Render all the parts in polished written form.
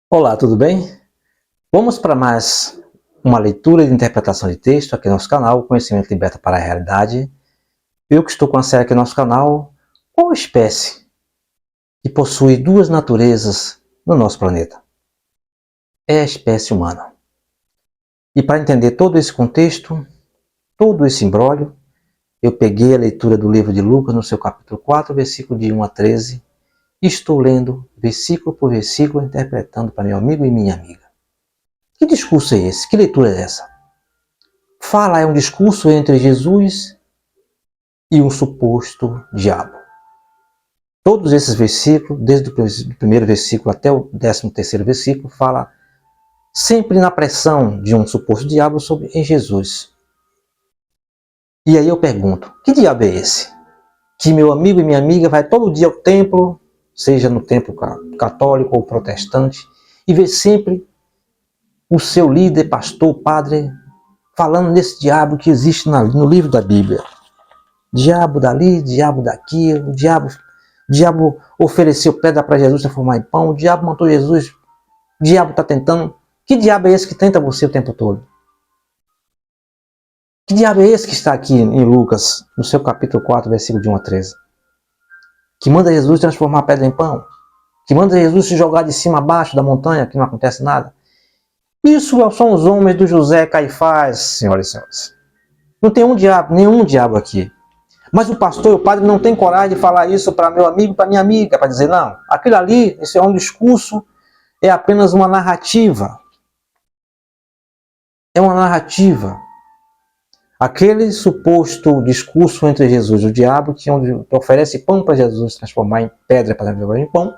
Olá, tudo bem? Vamos para mais uma leitura de interpretação de texto aqui no nosso canal, Conhecimento Liberta para a Realidade. Eu que estou com a série aqui no nosso canal, qual espécie que possui duas naturezas no nosso planeta? É a espécie humana. E para entender todo esse contexto, todo esse imbróglio, eu peguei a leitura do livro de Lucas no seu capítulo 4, versículo de 1 a 13, e estou lendo versículo por versículo, interpretando para meu amigo e minha amiga. Que discurso é esse? Que leitura é essa? Fala é um discurso entre Jesus e um suposto diabo. Todos esses versículos, desde o primeiro versículo até o 13º versículo, fala sempre na pressão de um suposto diabo sobre Jesus. E aí eu pergunto, que diabo é esse? Que meu amigo e minha amiga vai todo dia ao templo, seja no templo católico ou protestante, e vê sempre o seu líder, pastor, padre, falando nesse diabo que existe no livro da Bíblia. Diabo dali, diabo daqui, o diabo ofereceu pedra para Jesus transformar em pão, o diabo matou Jesus, o diabo está tentando. Que diabo é esse que tenta você o tempo todo? Que diabo é esse que está aqui em Lucas, no seu capítulo 4, versículo de 1 a 13? Que manda Jesus transformar a pedra em pão? Que manda Jesus se jogar de cima a baixo da montanha, que não acontece nada? Isso são os homens do José Caifás, senhoras e senhores. Não tem nenhum diabo aqui. Mas o pastor e o padre não tem coragem de falar isso para meu amigo, para minha amiga, para dizer, não, aquilo ali, esse é um discurso, é apenas uma narrativa. É uma narrativa. Aquele suposto discurso entre Jesus e o diabo, que oferece pão para Jesus transformar em pedra para transformar em pão,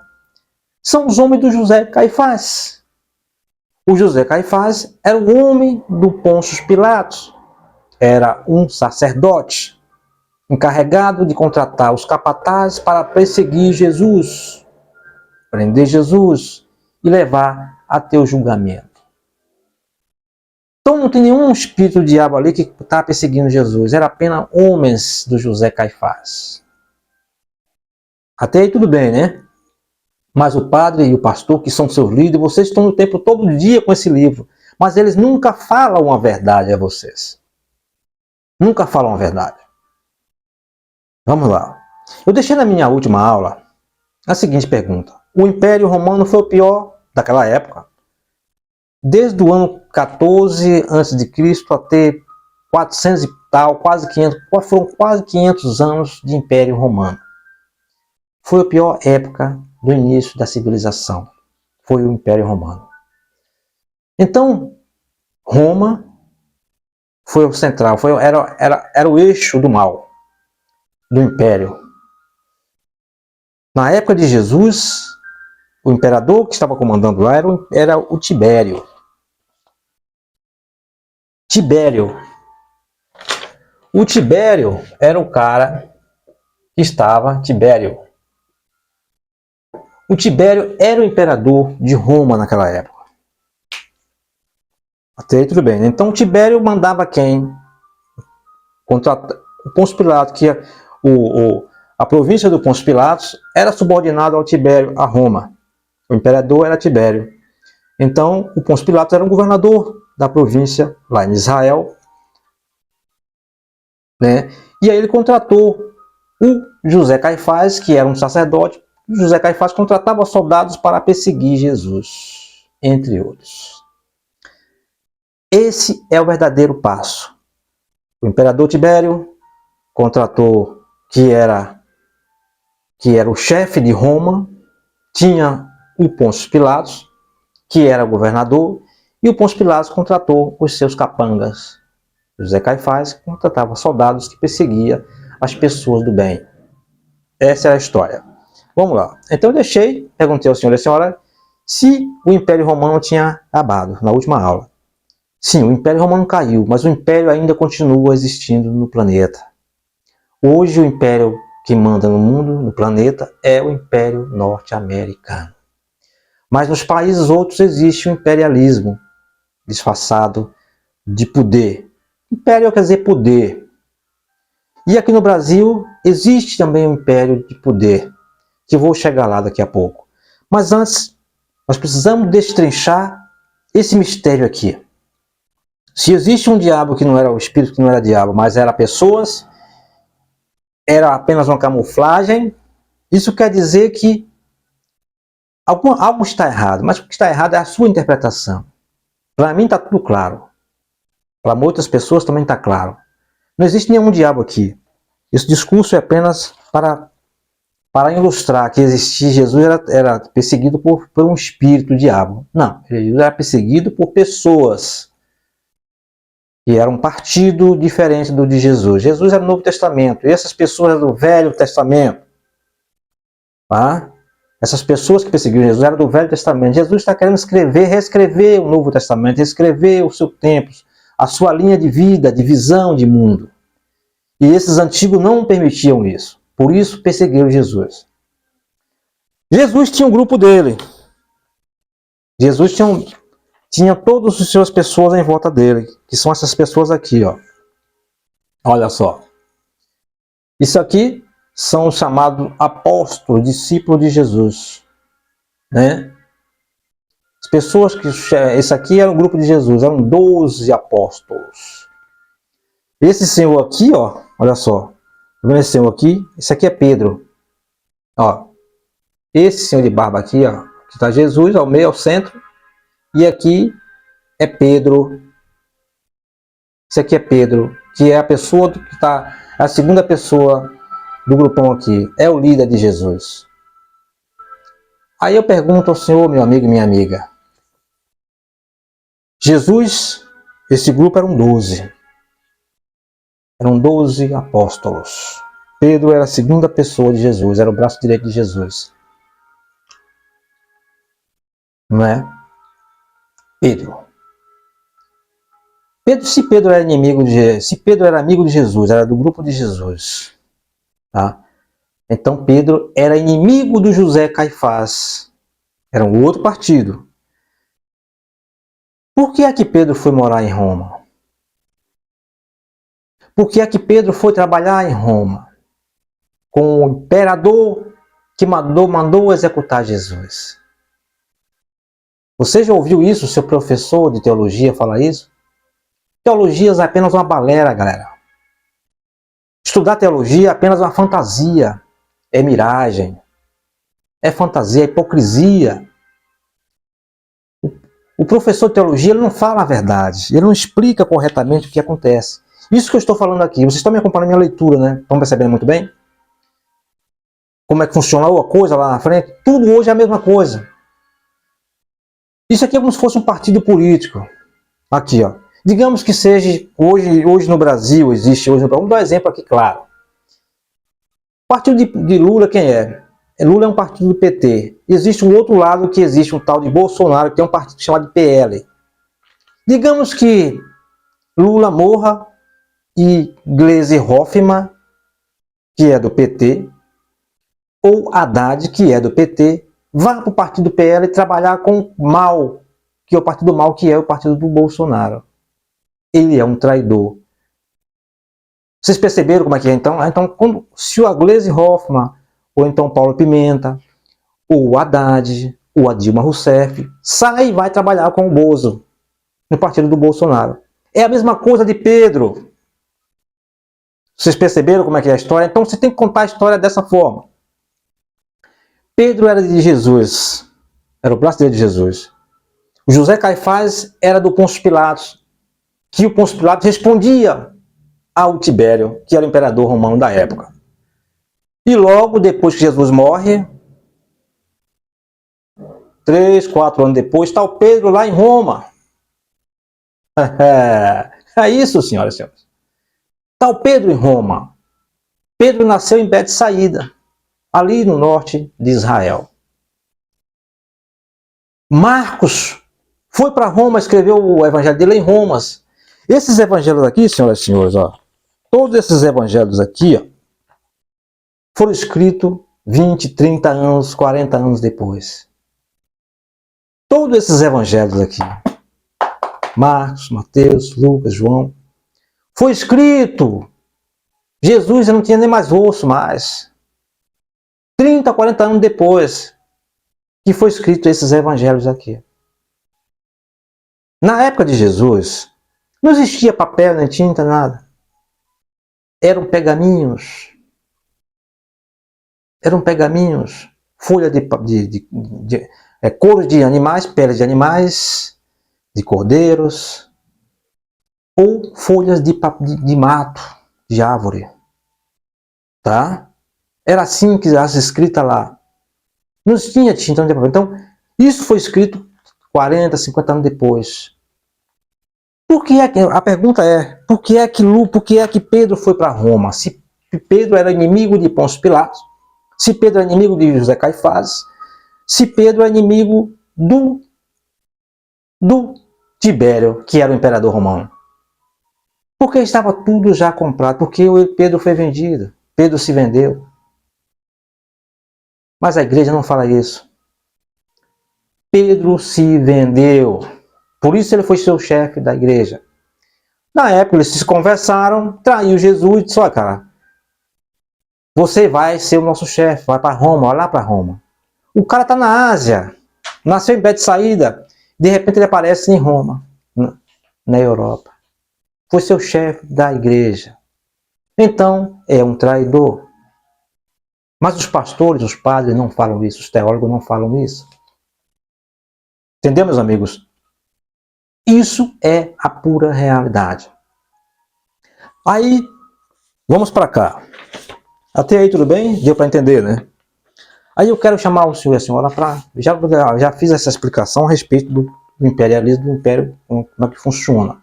são os homens do José Caifás. O José Caifás era o homem do Pôncio Pilatos, era um sacerdote, encarregado de contratar os capatazes para perseguir Jesus, prender Jesus e levar até o julgamento. Então não tem nenhum espírito do diabo ali que está perseguindo Jesus, era apenas homens do José Caifás. Até aí tudo bem, né? Mas o padre e o pastor, que são seus líderes, vocês estão no templo todo dia com esse livro, mas eles nunca falam a verdade a vocês. Nunca falam a verdade. Vamos lá. Eu deixei na minha última aula a seguinte pergunta. O Império Romano foi o pior daquela época. Desde o ano 14 a.C. até 400 e tal, quase 500, foram quase 500 anos de Império Romano. Foi a pior época do início da civilização. Foi o Império Romano. Então, Roma foi o central, era o eixo do mal, do Império. Na época de Jesus, o imperador que estava comandando lá era o Tibério. O Tibério era o cara que estava, O Tibério era o imperador de Roma naquela época. Até aí tudo bem, né? Então o Tibério mandava quem? O Pôncio Pilatos, que a província do Pôncio Pilatos era subordinada ao Tibério, a Roma. O imperador era Tibério. Então o Pôncio Pilatos era um governador da província lá em Israel, né? E aí ele contratou o José Caifás, que era um sacerdote. José Caifás contratava soldados para perseguir Jesus, entre outros. Esse é o verdadeiro passo. O imperador Tibério contratou, que era o chefe de Roma, tinha o Pôncio Pilatos, que era o governador, e o Pôncio Pilatos contratou os seus capangas. José Caifás contratava soldados que perseguia as pessoas do bem. Essa é a história. Vamos lá. Então eu perguntei ao senhor e à senhora se o Império Romano tinha acabado, na última aula. Sim, o Império Romano caiu, mas o Império ainda continua existindo no planeta. Hoje o Império que manda no mundo, no planeta, é o Império Norte-Americano. Mas nos países outros existe o imperialismo disfarçado de poder. Império quer dizer poder. E aqui no Brasil existe também um império de poder, que eu vou chegar lá daqui a pouco. Mas antes, Nós precisamos destrinchar esse mistério aqui. Se existe um diabo que não era o espírito, que não era diabo, mas era pessoas, era apenas uma camuflagem, isso quer dizer que algo está errado, mas o que está errado é a sua interpretação. Para mim está tudo claro. Para muitas pessoas também está claro. Não existe nenhum diabo aqui. Esse discurso é apenas para ilustrar que Jesus era perseguido por um espírito, diabo. Não, Jesus era perseguido por pessoas que eram um partido diferente do de Jesus. Jesus era do Novo Testamento, e essas pessoas eram do Velho Testamento. Tá? Essas pessoas que perseguiam Jesus eram do Velho Testamento. Jesus está querendo reescrever o Novo Testamento, reescrever o seu tempo, a sua linha de vida, de visão de mundo. E esses antigos não permitiam isso. Por isso perseguiram Jesus. Jesus tinha um grupo dele. Jesus tinha todas as suas pessoas em volta dele, que são essas pessoas aqui, ó. Olha só. Isso aqui são os chamados apóstolos, discípulos de Jesus, né? As pessoas que... Esse aqui era o grupo de Jesus, eram 12 apóstolos. Esse senhor aqui, ó, olha só. Tá vendo esse senhor aqui? Esse aqui é Pedro. Ó. Esse senhor de barba aqui, ó, que está Jesus ao meio, ao centro. E aqui é Pedro. Esse aqui é Pedro, que é a pessoa que está... A segunda pessoa do grupão aqui. É o líder de Jesus. Aí eu pergunto ao senhor, meu amigo e minha amiga. Jesus, esse grupo eram 12. Eram 12 apóstolos. Pedro era a segunda pessoa de Jesus, era o braço direito de Jesus. Não é? Pedro. Se Pedro era amigo de Jesus, era do grupo de Jesus, tá? Então Pedro era inimigo do José Caifás. Era um outro partido. Por que é que Pedro foi morar em Roma? Por que é que Pedro foi trabalhar em Roma? Com o imperador que mandou executar Jesus. Você já ouviu isso, seu professor de teologia falar isso? Teologia é apenas uma balela, galera. Estudar teologia é apenas uma fantasia. É miragem. É fantasia, é hipocrisia. O professor de teologia ele não fala a verdade. Ele não explica corretamente o que acontece. Isso que eu estou falando aqui. Vocês estão me acompanhando a minha leitura, né? Estão percebendo muito bem? Como é que funcionou a coisa lá na frente? Tudo hoje é a mesma coisa. Isso aqui é como se fosse um partido político. Aqui, ó. Digamos que seja, hoje no Brasil, vamos dar um exemplo aqui, claro. O partido de Lula, quem é? Lula é um partido do PT. Existe um outro lado que existe um tal de Bolsonaro, que tem um partido chamado de PL. Digamos que Lula morra e Gleisi Hoffmann, que é do PT, ou Haddad, que é do PT, vá para o partido PL trabalhar com o mal, que é o partido mal, que é o partido do Bolsonaro. Ele é um traidor. Vocês perceberam como é que é então? Então, se o Gleisi Hoffmann, ou então Paulo Pimenta, ou o Haddad, ou a Dilma Rousseff, sai e vai trabalhar com o Bozo, no partido do Bolsonaro. É a mesma coisa de Pedro. Vocês perceberam como é que é a história? Então você tem que contar a história dessa forma. Pedro era de Jesus, era o braço dele de Jesus. O José Caifás era do Pôncio Pilatos, que o Pôncio Pilatos respondia ao Tibério, que era o imperador romano da época. E logo depois que Jesus morre, 3, 4 anos depois, está o Pedro lá em Roma. É isso, senhoras e senhores. Está o Pedro em Roma. Pedro nasceu em Betsaída, ali no norte de Israel. Marcos foi para Roma, escreveu o evangelho dele em Roma. Esses evangelhos aqui, senhoras e senhores, ó, todos esses evangelhos aqui, ó, foram escritos 20, 30 anos, 40 anos depois. Todos esses evangelhos aqui, Marcos, Mateus, Lucas, João, foi escrito. Jesus já não tinha nem mais osso mais. 30, 40 anos depois. que foi escrito esses evangelhos aqui. Na época de Jesus, não existia papel, nem tinta, nada. Eram pergaminhos. Eram pergaminhos, folha couro de animais, peles de animais, de cordeiros, ou folhas de mato, de árvore. Tá? Era assim que as escritas lá. Não tinha tinta, não tinha papel. Então, isso foi escrito 40, 50 anos depois. A pergunta é, por que é que Pedro foi para Roma? Se Pedro era inimigo de Pôncio Pilatos, se Pedro era inimigo de José Caifás, se Pedro era inimigo do Tibério, que era o imperador romano. Porque estava tudo já comprado, porque Pedro foi vendido, Pedro se vendeu. Mas a igreja não fala isso. Pedro se vendeu. Por isso ele foi seu chefe da igreja. Na época eles se conversaram, traiu Jesus e disse, olha cara, você vai ser o nosso chefe, vai para Roma, vai lá para Roma. O cara está na Ásia, nasceu em Betsaída, de repente ele aparece em Roma, na Europa. Foi seu chefe da igreja. Então é um traidor. Mas os pastores, os padres não falam isso, os teólogos não falam isso. Entendeu, meus amigos? Isso é a pura realidade. Aí, vamos para cá. Até aí tudo bem? Deu para entender, né? Aí eu quero chamar o senhor e a senhora para... Já fiz essa explicação a respeito do imperialismo, do império, como é que funciona.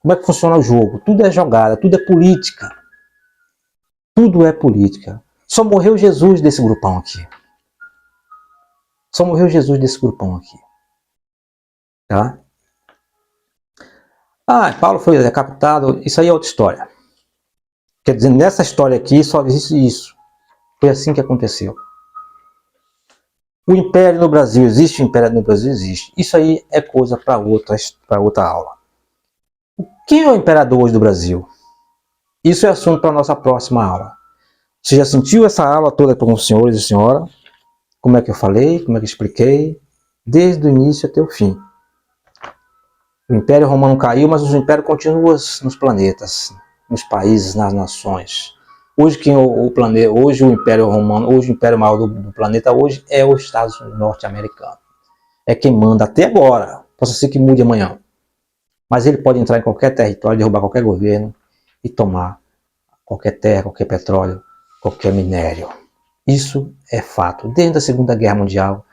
Como é que funciona o jogo? Tudo é jogada, tudo é política. Tudo é política. Só morreu Jesus desse grupão aqui. Só morreu Jesus desse grupão aqui. Tá? Paulo foi decapitado. Isso aí é outra história. Quer dizer, nessa história aqui só existe isso. Foi assim que aconteceu. O império no Brasil existe? O império no Brasil existe. Isso aí é coisa para outra aula. Quem é o imperador hoje do Brasil? Isso é assunto para a nossa próxima aula. Você já sentiu essa aula toda com os senhores e senhora? Como é que eu falei? Como é que eu expliquei? Desde o início até o fim. O Império Romano caiu, mas o Império continua nos planetas, nos países, nas nações. Hoje o Império Romano, hoje o Império maior do planeta hoje é os Estados norte-americanos. É quem manda até agora. Possa ser que mude amanhã. Mas ele pode entrar em qualquer território, derrubar qualquer governo e tomar qualquer terra, qualquer petróleo, qualquer minério. Isso é fato. Desde a Segunda Guerra Mundial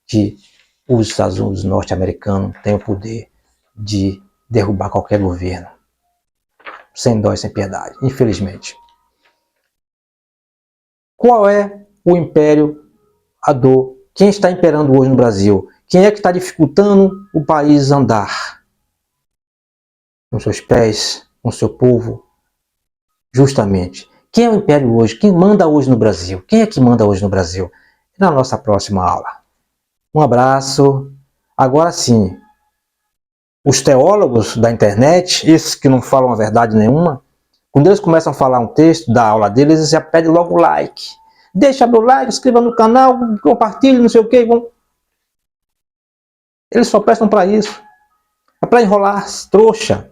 que os Estados Unidos norte-americanos têm o poder de derrubar qualquer governo. Sem dó e sem piedade, infelizmente. Qual é o império Quem está imperando hoje no Brasil? Quem é que está dificultando o país andar? Com seus pés, com seu povo? Justamente. Quem é o império hoje? Quem manda hoje no Brasil? Quem é que manda hoje no Brasil? Na nossa próxima aula. Um abraço. Agora sim, os teólogos da internet, esses que não falam a verdade nenhuma, quando eles começam a falar um texto da aula deles, eles já pedem logo o like. Deixa meu like, inscreva no canal, compartilhe, não sei o que. Eles só prestam para isso. É para enrolar, trouxa.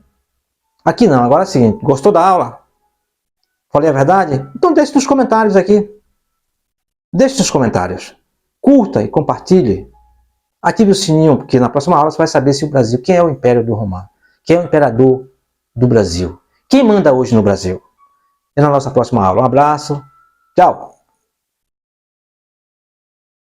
Aqui não, agora é o seguinte, gostou da aula? Falei a verdade? Então deixe nos comentários aqui. Deixe nos comentários. Curta e compartilhe. Ative o sininho, porque na próxima aula você vai saber se o Brasil, quem é o Império do Romano? Quem é o imperador do Brasil? Quem manda hoje no Brasil? E na nossa próxima aula. Um abraço. Tchau.